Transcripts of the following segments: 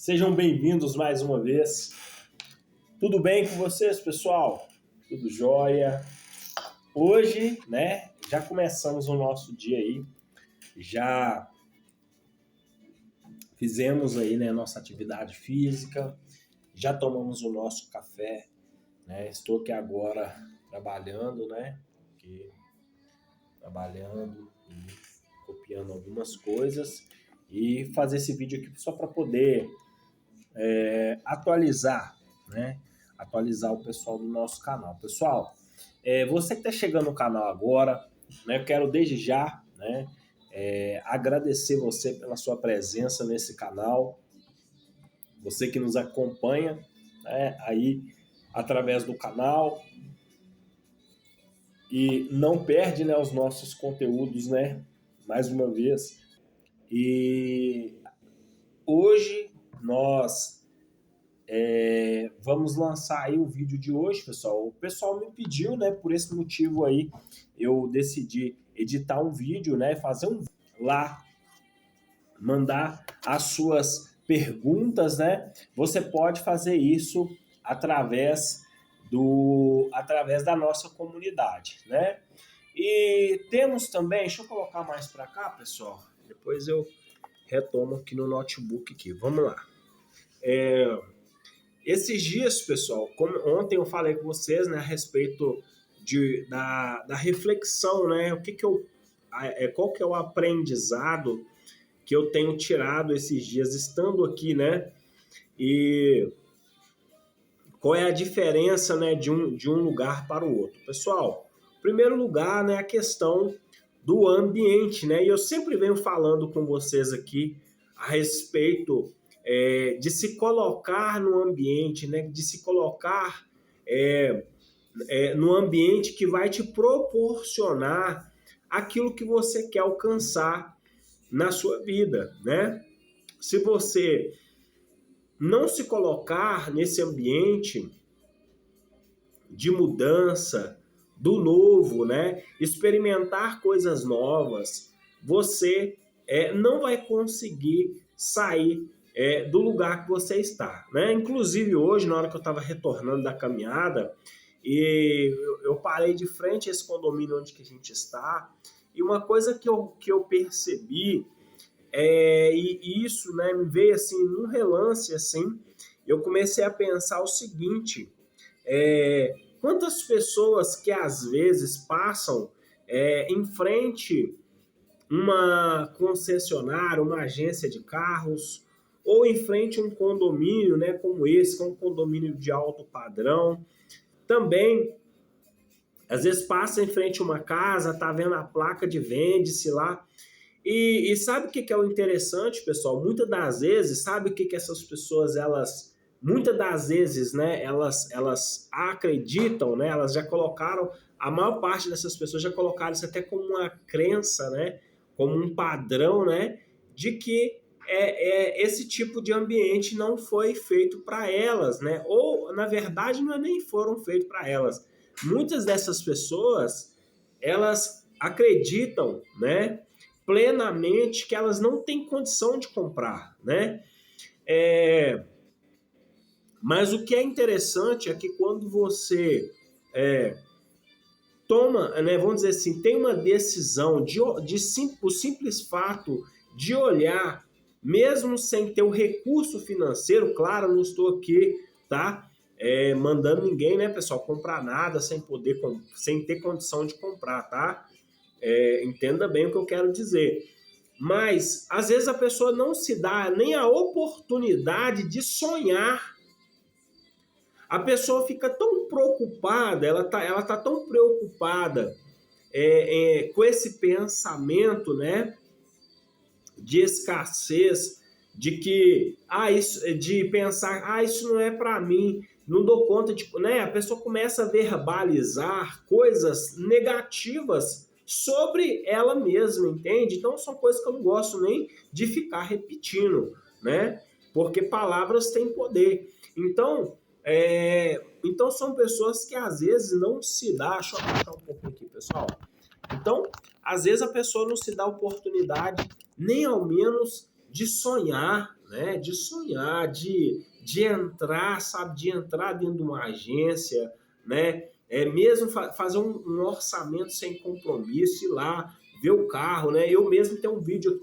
Sejam bem-vindos mais uma vez. Tudo bem com vocês, pessoal? Tudo jóia? Hoje, já começamos o nosso dia aí. Já fizemos aí, nossa atividade física. Já tomamos o nosso café, Estou aqui agora trabalhando, trabalhando e copiando algumas coisas e fazer esse vídeo aqui só para poder atualizar, atualizar o pessoal do nosso canal. Pessoal, você que está chegando no canal agora, eu quero desde já, agradecer você pela sua presença nesse canal, você que nos acompanha, aí através do canal e não perde, os nossos conteúdos, mais uma vez. E hoje nós vamos lançar aí o vídeo de hoje, pessoal. O pessoal me pediu, por esse motivo aí, eu decidi editar um vídeo, fazer um lá, mandar as suas perguntas, Você pode fazer isso através da nossa comunidade, E temos também, deixa eu colocar mais para cá, pessoal, depois eu retomo aqui no notebook aqui. Vamos lá. Esses dias, pessoal, como ontem eu falei com vocês, a respeito da reflexão, qual que é o aprendizado que eu tenho tirado esses dias estando aqui, E qual é a diferença, de um lugar para o outro? Pessoal, em primeiro lugar, a questão do ambiente, E eu sempre venho falando com vocês aqui a respeito de se colocar no ambiente, de se colocar no ambiente que vai te proporcionar aquilo que você quer alcançar na sua vida, Se você não se colocar nesse ambiente de mudança, do novo, experimentar coisas novas, você não vai conseguir sair do lugar que você está, Inclusive hoje, na hora que eu estava retornando da caminhada, e eu parei de frente a esse condomínio onde que a gente está, e uma coisa que eu percebi, e isso me veio assim, num relance, assim, eu comecei a pensar o seguinte, quantas pessoas que às vezes passam em frente uma concessionária, uma agência de carros, ou em frente a um condomínio, como esse, que é um condomínio de alto padrão, também às vezes passa em frente a uma casa, tá vendo a placa de vende-se lá. E sabe o que é o interessante, pessoal? Muitas das vezes, sabe o que essas pessoas, muitas das vezes, elas acreditam, Elas já colocaram, a maior parte dessas pessoas já colocaram isso até como uma crença, Como um padrão, De que esse tipo de ambiente não foi feito para elas, Ou, na verdade, não nem foram feitos para elas. Muitas dessas pessoas, elas acreditam, plenamente que elas não têm condição de comprar, Mas o que é interessante é que quando você toma, vamos dizer assim, tem uma decisão o simples fato de olhar, mesmo sem ter o recurso financeiro, claro, não estou aqui, mandando ninguém, pessoal, comprar nada sem ter condição de comprar, tá? Entenda bem o que eu quero dizer. Mas, às vezes, a pessoa não se dá nem a oportunidade de sonhar. A pessoa fica tão preocupada, ela tá tão preocupada com esse pensamento, de escassez, de que, de pensar, isso não é para mim, não dou conta de, A pessoa começa a verbalizar coisas negativas sobre ela mesma, entende? Então são coisas que eu não gosto nem de ficar repetindo, Porque palavras têm poder. Então são pessoas que às vezes não se dá, deixa eu abaixar um pouquinho aqui, pessoal. Então, às vezes a pessoa não se dá a oportunidade nem ao menos de sonhar, né? De sonhar, de entrar, sabe? De entrar dentro de uma agência, né? Mesmo fazer um orçamento sem compromisso, ir lá, ver o carro, né? Eu mesmo tenho um vídeo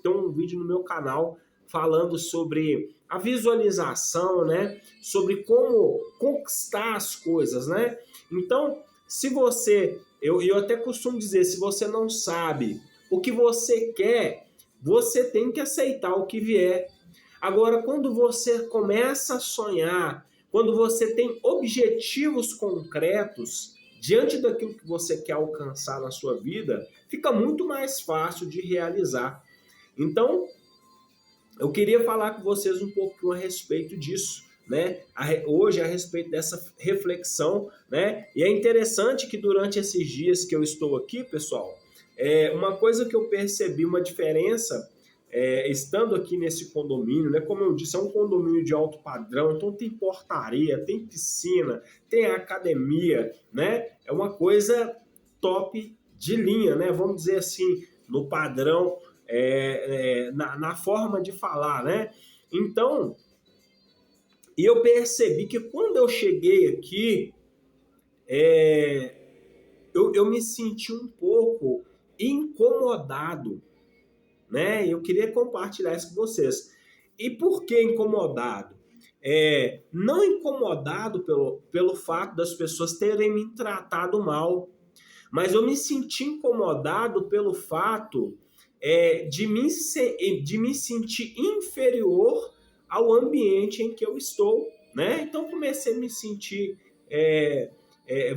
no meu canal falando sobre a visualização, né? Sobre como conquistar as coisas, né? Então, se você, eu até costumo dizer, se você não sabe o que você quer, você tem que aceitar o que vier. Agora, quando você começa a sonhar, quando você tem objetivos concretos diante daquilo que você quer alcançar na sua vida, fica muito mais fácil de realizar. Então, eu queria falar com vocês um pouquinho a respeito disso, né? Hoje a respeito dessa reflexão, né? E é interessante que durante esses dias que eu estou aqui, pessoal, uma coisa que eu percebi, uma diferença, estando aqui nesse condomínio, né? Como eu disse, é um condomínio de alto padrão, então tem portaria, tem piscina, tem academia, né? É uma coisa top de linha, né? Vamos dizer assim, no padrão, na forma de falar, né? Então, eu percebi que quando eu cheguei aqui, eu me senti um pouco incomodado, né? Eu queria compartilhar isso com vocês. E por que incomodado? Não incomodado pelo fato das pessoas terem me tratado mal, mas eu me senti incomodado pelo fato de me sentir inferior ao ambiente em que eu estou, né? Então comecei a me sentir,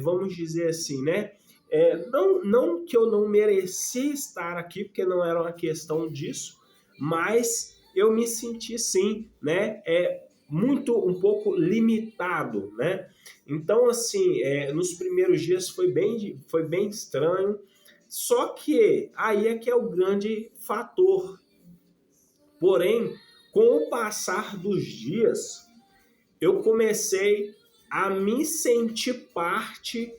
vamos dizer assim, né? Não que eu não merecia estar aqui, porque não era uma questão disso, mas eu me senti sim, né? Um pouco limitado, né? Então, assim, nos primeiros dias foi bem estranho, só que aí é que é o grande fator. Porém, com o passar dos dias, eu comecei a me sentir parte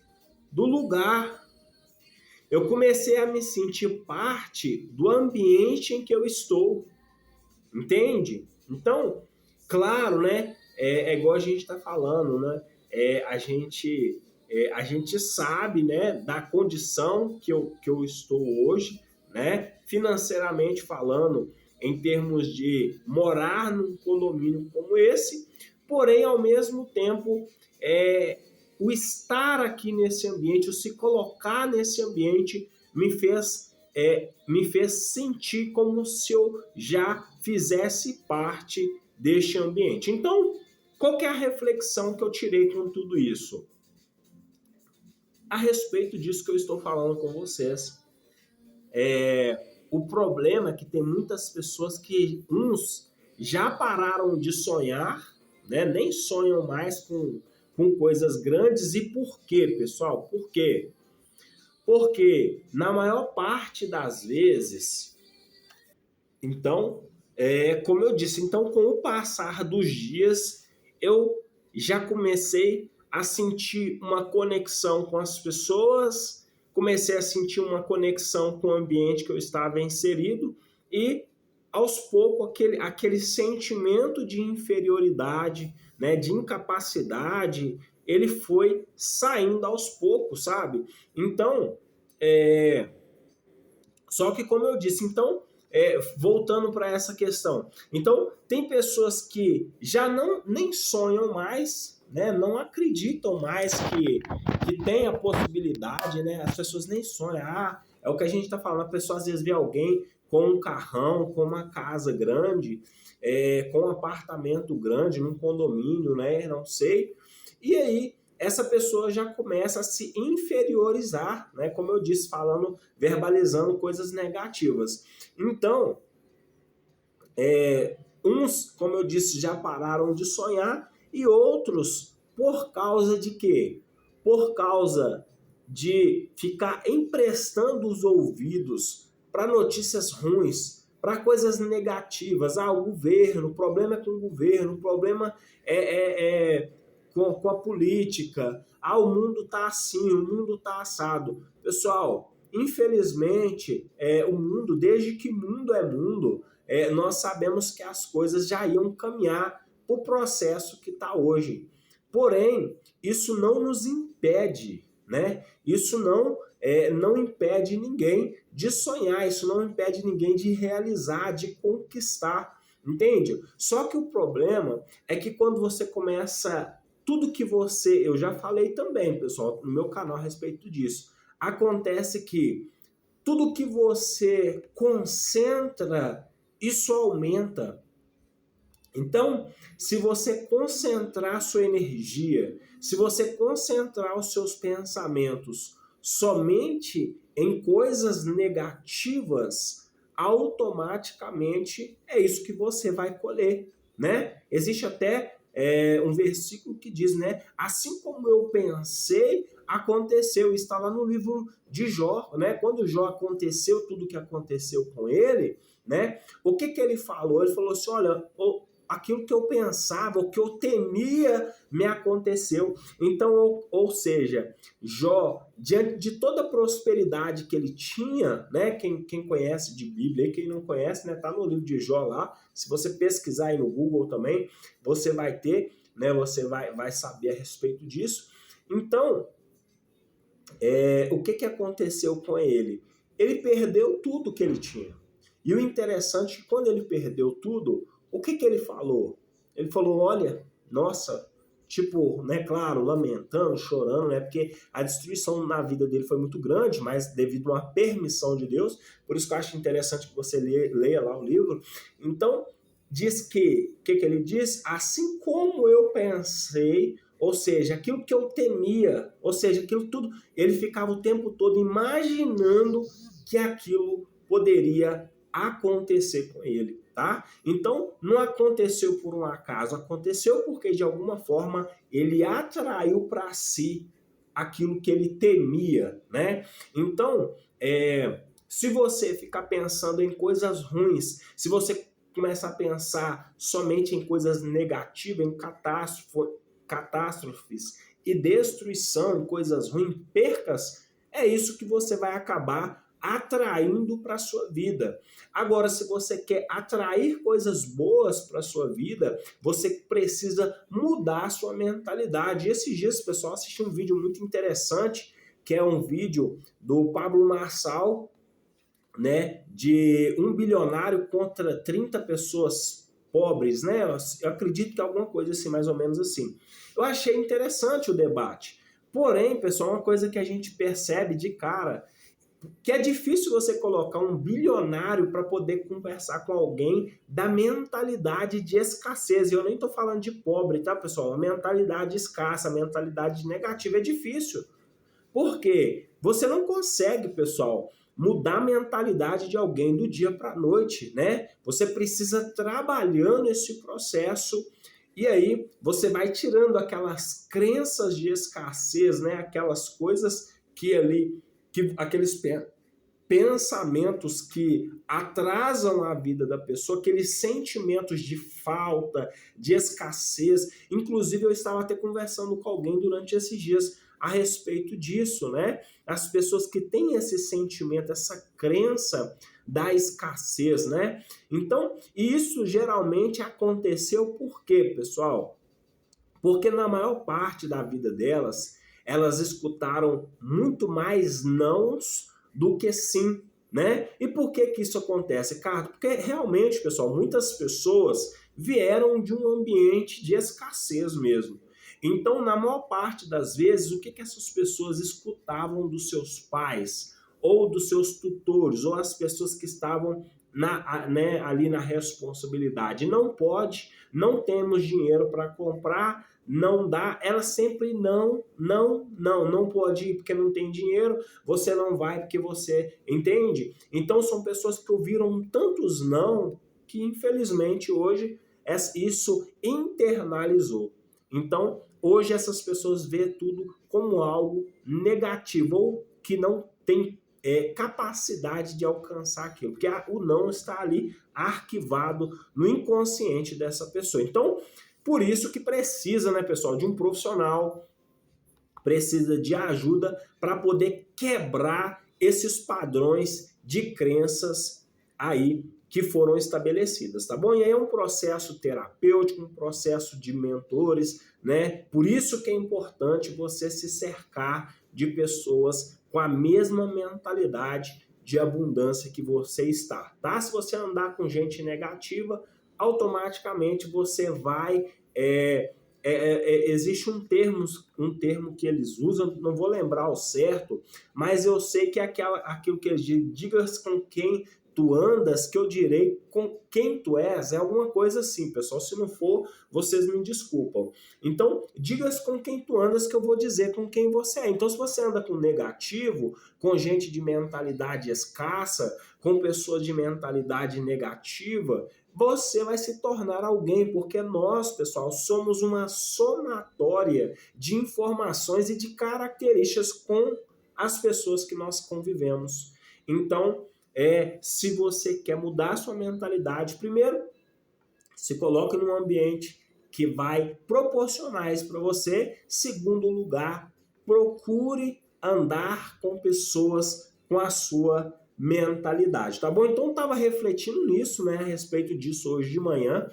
do lugar. Eu comecei a me sentir parte do ambiente em que eu estou. Entende? Então, claro, né? Igual a gente está falando, né? A gente sabe, né, da condição que eu estou hoje, né? Financeiramente falando, em termos de morar num condomínio como esse, porém, ao mesmo tempo, o estar aqui nesse ambiente, o se colocar nesse ambiente, me fez sentir como se eu já fizesse parte deste ambiente. Então, qual que é a reflexão que eu tirei com tudo isso? A respeito disso que eu estou falando com vocês. O problema é que tem muitas pessoas que uns já pararam de sonhar, né? Nem sonham mais com coisas grandes. E por quê, pessoal? Por quê? Porque na maior parte das vezes, então, como eu disse, então com o passar dos dias, eu já comecei a sentir uma conexão com as pessoas, comecei a sentir uma conexão com o ambiente que eu estava inserido e, aos poucos, aquele sentimento de inferioridade, né, de incapacidade, ele foi saindo aos poucos, sabe? Então, só que como eu disse, então, voltando para essa questão, então tem pessoas que já nem sonham mais, né? Não acreditam mais que tem a possibilidade, né? As pessoas nem sonham. É o que a gente está falando, a pessoa às vezes vê alguém com um carrão, com uma casa grande, com um apartamento grande, num condomínio, né? Não sei. E aí essa pessoa já começa a se inferiorizar, né? Como eu disse, verbalizando coisas negativas. Então, uns, como eu disse, já pararam de sonhar e outros, por causa de quê? Por causa de ficar emprestando os ouvidos para notícias ruins, para coisas negativas. O governo, o problema é com o governo, o problema com a política. O mundo está assim, o mundo está assado. Pessoal, infelizmente, o mundo, desde que mundo é mundo, nós sabemos que as coisas já iam caminhar para o processo que está hoje. Porém, isso não nos impede, né? Isso não impede ninguém de sonhar, isso não impede ninguém de realizar, de conquistar, entende? Só que o problema é que quando você começa, tudo que você, eu já falei também, pessoal, no meu canal a respeito disso, acontece que tudo que você concentra, isso aumenta. Então, se você concentrar sua energia, se você concentrar os seus pensamentos somente em coisas negativas, automaticamente é isso que você vai colher, né? Existe até um versículo que diz, né? Assim como eu pensei, aconteceu. Está lá no livro de Jó, né? Quando Jó aconteceu tudo o que aconteceu com ele, né? O que ele falou? Ele falou assim, olha, aquilo que eu pensava, o que eu temia, me aconteceu. Então, ou seja, Jó, diante de toda a prosperidade que ele tinha, né? Quem conhece de Bíblia e quem não conhece, né? Tá no livro de Jó lá. Se você pesquisar aí no Google também, você vai ter, né? Você vai saber a respeito disso. Então, o que aconteceu com ele? Ele perdeu tudo que ele tinha. E o interessante é que quando ele perdeu tudo, o que ele falou? Ele falou, olha, nossa, tipo, né, claro, lamentando, chorando, né, porque a destruição na vida dele foi muito grande, mas devido a uma permissão de Deus, por isso que eu acho interessante que você leia lá o livro. Então, diz que, o que ele diz? Assim como eu pensei, ou seja, aquilo que eu temia, ou seja, aquilo tudo, ele ficava o tempo todo imaginando que aquilo poderia acontecer com ele, tá? Então, não aconteceu por um acaso, aconteceu porque de alguma forma ele atraiu para si aquilo que ele temia, né? Então, se você ficar pensando em coisas ruins, se você começar a pensar somente em coisas negativas, em catástrofes e destruição, em coisas ruins, percas, é isso que você vai acabar atraindo para a sua vida. Agora, se você quer atrair coisas boas para a sua vida, você precisa mudar a sua mentalidade. E esses dias, pessoal, assisti um vídeo muito interessante, que é um vídeo do Pablo Marçal, né, de um bilionário contra 30 pessoas pobres, né? Eu acredito que é alguma coisa assim, mais ou menos assim. Eu achei interessante o debate. Porém, pessoal, uma coisa que a gente percebe de cara, que é difícil você colocar um bilionário para poder conversar com alguém da mentalidade de escassez. E eu nem estou falando de pobre, tá, pessoal? A mentalidade escassa, a mentalidade negativa é difícil. Por quê? Você não consegue, pessoal, mudar a mentalidade de alguém do dia para a noite, né? Você precisa trabalhar nesse processo e aí você vai tirando aquelas crenças de escassez, né? Aquelas coisas aqueles pensamentos que atrasam a vida da pessoa, aqueles sentimentos de falta, de escassez. Inclusive, eu estava até conversando com alguém durante esses dias a respeito disso, né? As pessoas que têm esse sentimento, essa crença da escassez, né? Então, isso geralmente aconteceu por quê, pessoal? Porque na maior parte da vida delas, elas escutaram muito mais nãos do que sim, né? E por que isso acontece, Carlos? Porque realmente, pessoal, muitas pessoas vieram de um ambiente de escassez mesmo. Então, na maior parte das vezes, o que essas pessoas escutavam dos seus pais, ou dos seus tutores, ou as pessoas que estavam ali na responsabilidade? Não pode, não temos dinheiro para comprar, não dá, ela sempre não pode ir porque não tem dinheiro, você não vai porque você, entende? Então são pessoas que ouviram tantos não, que infelizmente hoje isso internalizou. Então, hoje essas pessoas veem tudo como algo negativo, ou que não tem capacidade de alcançar aquilo, porque o não está ali arquivado no inconsciente dessa pessoa. Então, por isso que precisa, né, pessoal, de um profissional, precisa de ajuda para poder quebrar esses padrões de crenças aí que foram estabelecidas, tá bom? E aí é um processo terapêutico, um processo de mentores, né? Por isso que é importante você se cercar de pessoas com a mesma mentalidade de abundância que você está, tá? Se você andar com gente negativa, automaticamente você vai... existe um termo que eles usam, não vou lembrar o certo, mas eu sei que é aquilo que eles dizem, digas com quem tu andas, que eu direi com quem tu és, é alguma coisa assim, pessoal. Se não for, vocês me desculpam. Então, digas com quem tu andas, que eu vou dizer com quem você é. Então, se você anda com negativo, com gente de mentalidade escassa, com pessoas de mentalidade negativa, você vai se tornar alguém, porque nós, pessoal, somos uma somatória de informações e de características com as pessoas que nós convivemos. Então, se você quer mudar a sua mentalidade, primeiro, se coloque num ambiente que vai proporcionar isso para você. Segundo lugar, procure andar com pessoas com a sua mentalidade, tá bom? Então, eu estava refletindo nisso, né, a respeito disso hoje de manhã.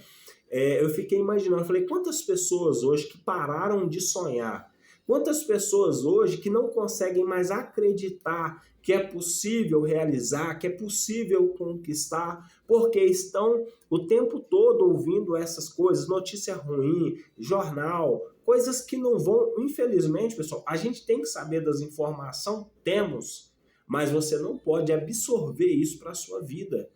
Eu fiquei imaginando, eu falei, quantas pessoas hoje que pararam de sonhar? Quantas pessoas hoje que não conseguem mais acreditar que é possível realizar, que é possível conquistar, porque estão o tempo todo ouvindo essas coisas, notícia ruim, jornal, coisas que não vão, infelizmente, pessoal, a gente tem que saber das informações, temos, mas você não pode absorver isso para a sua vida.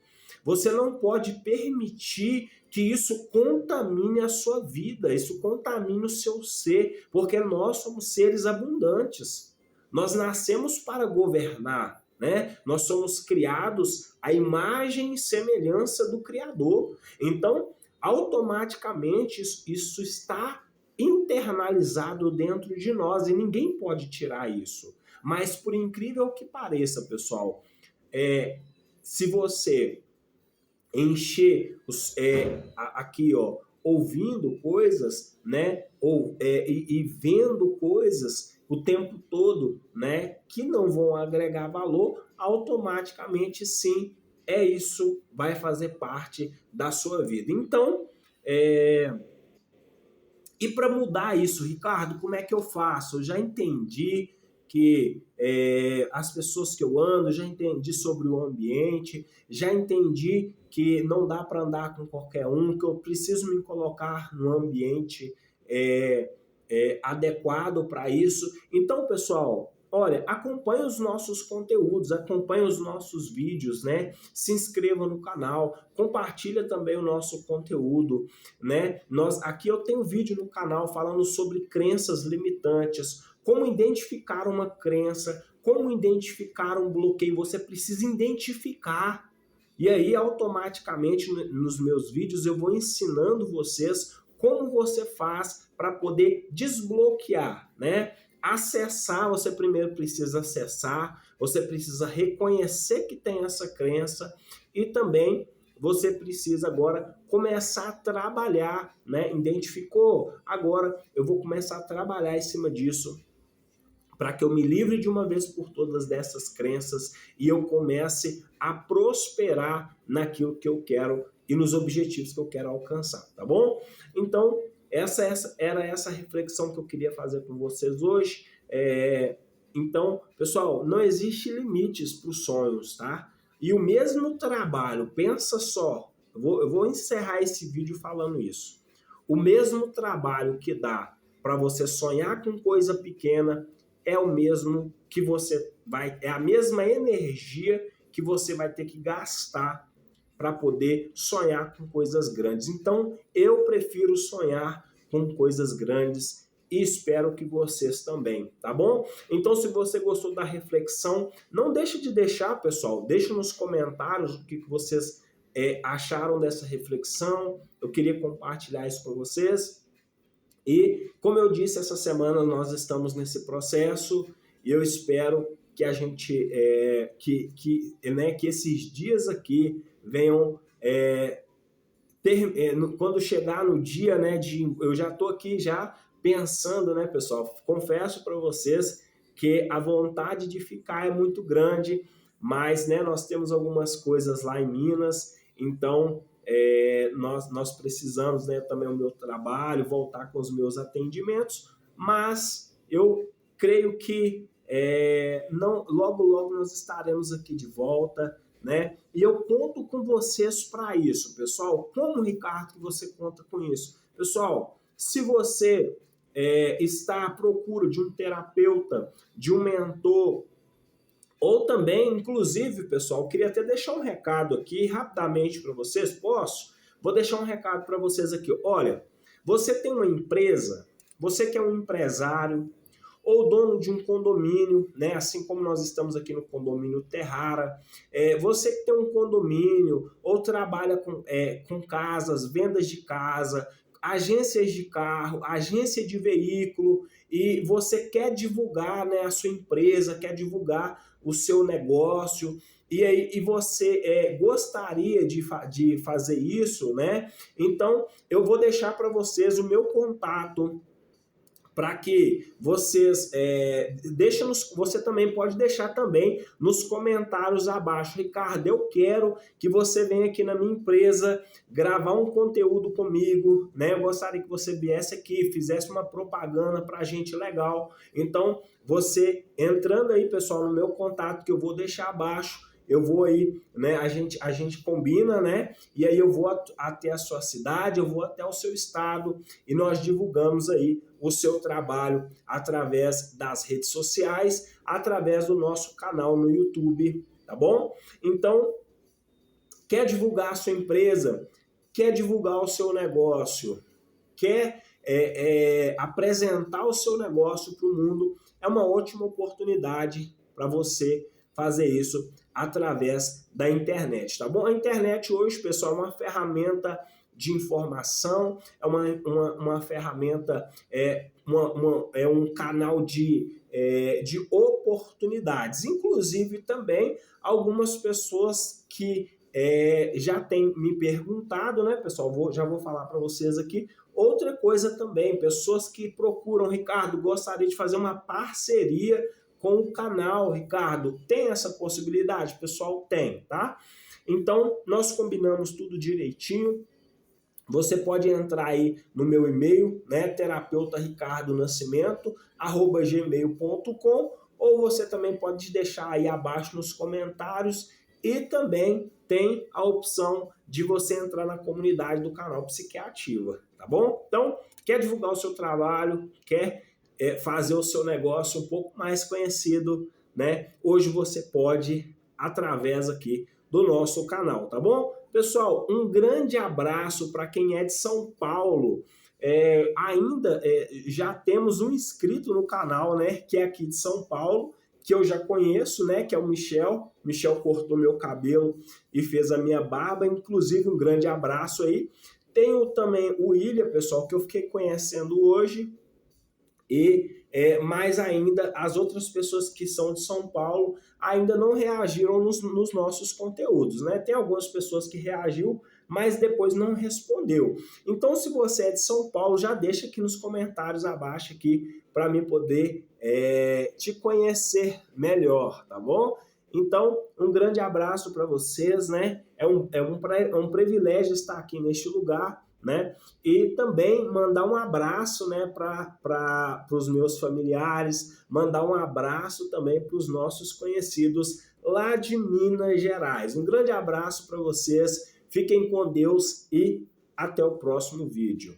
Você não pode permitir que isso contamine a sua vida, isso contamine o seu ser, porque nós somos seres abundantes. Nós nascemos para governar, né? Nós somos criados à imagem e semelhança do Criador. Então, automaticamente, isso está internalizado dentro de nós e ninguém pode tirar isso. Mas, por incrível que pareça, pessoal, se você encher aqui, ó, ouvindo coisas, né, e vendo coisas o tempo todo, né, que não vão agregar valor, automaticamente sim, isso vai fazer parte da sua vida. Então, e para mudar isso, Ricardo, como é que eu faço? Eu já entendi que as pessoas que eu ando, já entendi sobre o ambiente, já entendi que não dá para andar com qualquer um, que eu preciso me colocar num ambiente adequado para isso. Então, pessoal, olha, acompanhe os nossos conteúdos, acompanhe os nossos vídeos, né? Se inscreva no canal, compartilha também o nosso conteúdo, né? Aqui eu tenho vídeo no canal falando sobre crenças limitantes, como identificar uma crença, como identificar um bloqueio. Você precisa identificar. E aí, automaticamente, nos meus vídeos, eu vou ensinando vocês como você faz para poder desbloquear, né? Acessar, você primeiro precisa acessar, você precisa reconhecer que tem essa crença e também você precisa agora começar a trabalhar, né? Identificou? Agora eu vou começar a trabalhar em cima disso para que eu me livre de uma vez por todas dessas crenças e eu comece a prosperar naquilo que eu quero e nos objetivos que eu quero alcançar, tá bom? Então, era essa reflexão que eu queria fazer com vocês hoje. Então, pessoal, não existe limites para os sonhos, tá? E o mesmo trabalho, pensa só, eu vou encerrar esse vídeo falando isso. O mesmo trabalho que dá para você sonhar com coisa pequena é o mesmo que é a mesma energia que você vai ter que gastar para poder sonhar com coisas grandes. Então, eu prefiro sonhar com coisas grandes e espero que vocês também, tá bom? Então, se você gostou da reflexão, não deixe de deixar, pessoal, deixe nos comentários o que vocês acharam dessa reflexão. Eu queria compartilhar isso com vocês. E, como eu disse, essa semana nós estamos nesse processo e eu espero que a gente, que esses dias aqui venham, quando chegar no dia, né, eu já estou aqui já pensando, né, pessoal, confesso para vocês que a vontade de ficar é muito grande, mas, né, nós temos algumas coisas lá em Minas, Então, nós precisamos, né, também o meu trabalho, voltar com os meus atendimentos, mas eu creio que logo, logo nós estaremos aqui de volta, né? E eu conto com vocês para isso, pessoal. Como, Ricardo, que você conta com isso? Pessoal, se você está à procura de um terapeuta, de um mentor, ou também, inclusive, pessoal, eu queria até deixar um recado aqui rapidamente para vocês, posso? Vou deixar um recado para vocês aqui. Olha, você tem uma empresa, você que é um empresário, ou dono de um condomínio, né? Assim como nós estamos aqui no condomínio Terrara, você que tem um condomínio ou trabalha com casas, vendas de casa, agências de carro, agência de veículo, e você quer divulgar, né, a sua empresa, quer divulgar o seu negócio, e você gostaria de fazer isso, né? Então, eu vou deixar para vocês o meu contato, para que vocês você também pode deixar também nos comentários abaixo. Ricardo, eu quero que você venha aqui na minha empresa gravar um conteúdo comigo, né? Eu gostaria que você viesse aqui, fizesse uma propaganda para a gente legal. Então, você entrando aí, pessoal, no meu contato que eu vou deixar abaixo, eu vou aí, né? A gente combina, né? E aí eu vou até a sua cidade, eu vou até o seu estado e nós divulgamos aí o seu trabalho através das redes sociais, através do nosso canal no YouTube, tá bom? Então, quer divulgar a sua empresa, quer divulgar o seu negócio, quer apresentar o seu negócio para o mundo, é uma ótima oportunidade para você fazer isso através da internet, tá bom? A internet hoje, pessoal, é uma ferramenta de informação, é uma ferramenta, um canal de oportunidades. Inclusive também algumas pessoas que já têm me perguntado, né, pessoal? Já vou falar para vocês aqui. Outra coisa também, pessoas que procuram, Ricardo, gostaria de fazer uma parceria com o canal, Ricardo, tem essa possibilidade? Pessoal, tem, tá? Então, nós combinamos tudo direitinho. Você pode entrar aí no meu e-mail, né, terapeutaricardonascimento@gmail.com, ou você também pode deixar aí abaixo nos comentários, e também tem a opção de você entrar na comunidade do canal Psiquiativa, tá bom? Então, quer divulgar o seu trabalho, quer fazer o seu negócio um pouco mais conhecido, né? Hoje você pode através aqui do nosso canal, tá bom? Pessoal, um grande abraço para quem é de São Paulo. Já temos um inscrito no canal, né? Que é aqui de São Paulo, que eu já conheço, né? Que é o Michel. Michel cortou meu cabelo e fez a minha barba. Inclusive, um grande abraço aí. Tenho também o William, pessoal, que eu fiquei conhecendo hoje. E mais ainda, as outras pessoas que são de São Paulo ainda não reagiram nos nossos conteúdos, né? Tem algumas pessoas que reagiu, mas depois não respondeu. Então, se você é de São Paulo, já deixa aqui nos comentários abaixo aqui para mim poder te conhecer melhor, tá bom? Então, um grande abraço para vocês, né? É um privilégio estar aqui neste lugar, né? E também mandar um abraço, né, para os meus familiares, mandar um abraço também para os nossos conhecidos lá de Minas Gerais. Um grande abraço para vocês, fiquem com Deus e até o próximo vídeo.